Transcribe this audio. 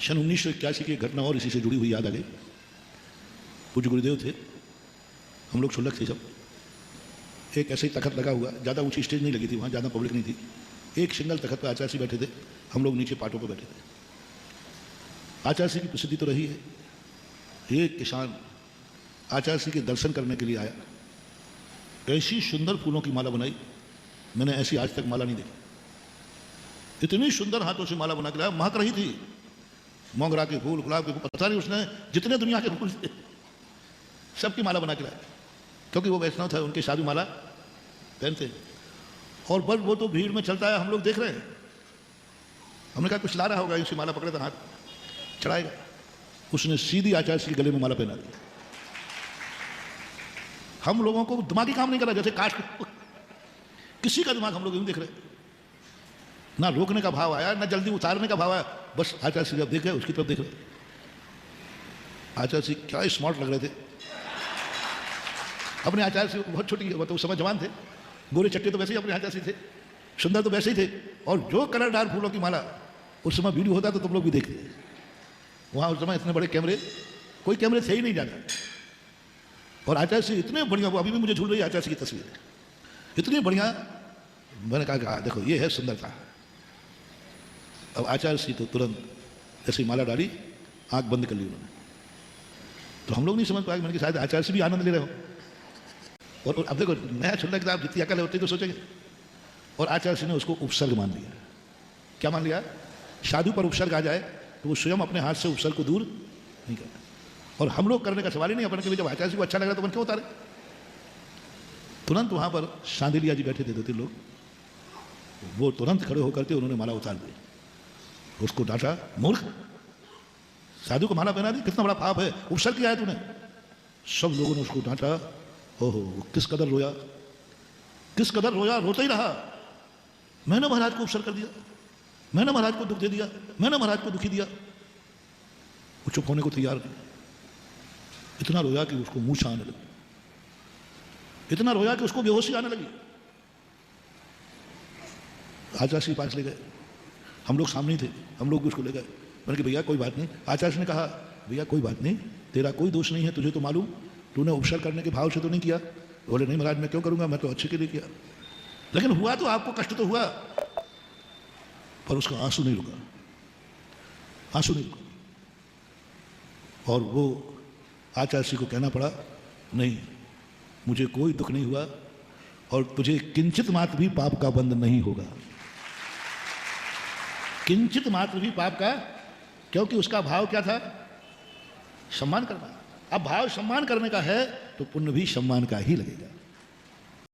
सन 1981 की घटना और इसी से जुड़ी हुई याद आ गई। पूज्य गुरुदेव थे, हम लोग शुल्लक थे सब। एक ऐसे ही तखत लगा हुआ, ज़्यादा ऊंची स्टेज नहीं लगी थी, वहाँ ज़्यादा पब्लिक नहीं थी। एक सिंगल तखत पर आचार्य बैठे थे, हम लोग नीचे पाटों पर बैठे थे। आचार्य की प्रसिद्धि तो रही है। एक किसान आचार्य के दर्शन करने के लिए आया, ऐसी सुंदर फूलों की माला बनाई, मैंने ऐसी आज तक माला नहीं देखी। इतनी सुंदर हाथों से माला बना के लाया, महक रही थी, मोगरा के फूल, गुलाब के फूल, पता नहीं उसने जितने दुनिया के फूल थे सबकी माला बना के लाया, क्योंकि वो वैष्णव था, उनके साधु माला पहनते। और बस वो तो भीड़ में चलता है, हम लोग देख रहे हैं। हमने कहा कुछ ला रहा होगा, उसी माला पकड़े था, हाथ चढ़ाएगा। उसने सीधी आचार्य के गले में माला पहना दी। हम लोगों को दिमागी काम नहीं कर रहा, जैसे काश किसी का दिमाग हम लोग यूं देख रहे, ना रोकने का भाव आया, ना जल्दी उतारने का भाव आया, बस आचार्य जब देख रहे उसकी तरफ देख रहे। आचार्य क्या स्मार्ट लग रहे थे। अपने आचार्य से बहुत छोटी, मतलब उस समय जवान थे, गोरे चट्टे तो वैसे ही अपने आचार्य थे, सुंदर तो वैसे ही थे। और जो कलरदार फूलों की माला, उस समय वीडियो होता तो तुम लोग भी देखते। वहाँ उस समय इतने बड़े कैमरे, कोई कैमरे थे ही नहीं जाना। और आचार्य से इतने बढ़िया, वो अभी भी मुझे झूल रही है आचार्य की तस्वीर, इतनी बढ़िया। मैंने कहा देखो ये है सुंदरता। अब आचार्य सी तो तुरंत जैसे माला डाली, आंख बंद कर ली उन्होंने। तो हम लोग नहीं समझ पाए, मैंने कहा शायद आचार्य से भी आनंद ले रहे हो। और अब देखो नया छुल्ला किताब जितनी अकल होती तो सोचेंगे। और आचार्य ने उसको उपसर्ग मान लिया। क्या मान लिया? साधु पर उपसर्ग आ जाए तो वो स्वयं अपने हाथ से उपसर्ग को दूर नहीं करता। और हम लोग करने का सवाल ही नहीं अपन के, जब आचार्य को अच्छा लग रहा तो अपन क्यों उतारे। तुरंत वहां पर सांदिलिया जी बैठे थे, 2-3 लोग, वो तुरंत खड़े होकर के उन्होंने माला उतार दी। उसको डांटा, मूर्ख, साधु को माला पहना दी, कितना बड़ा पाप है, उपसर्ग किया है तूने। सब लोगों ने उसको डांटा। ओहो, किस कदर रोया, किस कदर रोया, रोता ही रहा। मैंने महाराज को उपसर्ग कर दिया, मैंने महाराज को दुख दे दिया, मैंने महाराज को दुखी दिया। वो चुप होने को तैयार नहीं। इतना रोया कि उसको मूंछ आने लगी, इतना रोया कि उसको बेहोशी आने लगी। आचार्य के पास ले गए, हम लोग सामने थे, हम लोग भी उसको ले गए। मैंने कहा भैया कोई बात नहीं। आचार्य ने कहा भैया कोई बात नहीं, तेरा कोई दोष नहीं है, तुझे तो मालूम, तूने उपसर्ग करने के भाव से तो नहीं किया। बोले नहीं महाराज मैं क्यों करूंगा, मैं तो अच्छे के लिए किया। लेकिन हुआ तो आपको कष्ट तो हुआ। पर उसका आंसू नहीं रुका, आंसू नहीं रुका। और वो आचार्य को कहना पड़ा, नहीं मुझे कोई दुख नहीं हुआ और तुझे किंचित मात्र भी पाप का बंध नहीं होगा, किंचित मात्र भी पाप का। क्योंकि उसका भाव क्या था? सम्मान करना। अब भाव सम्मान करने का है तो पुण्य भी सम्मान का ही लगेगा।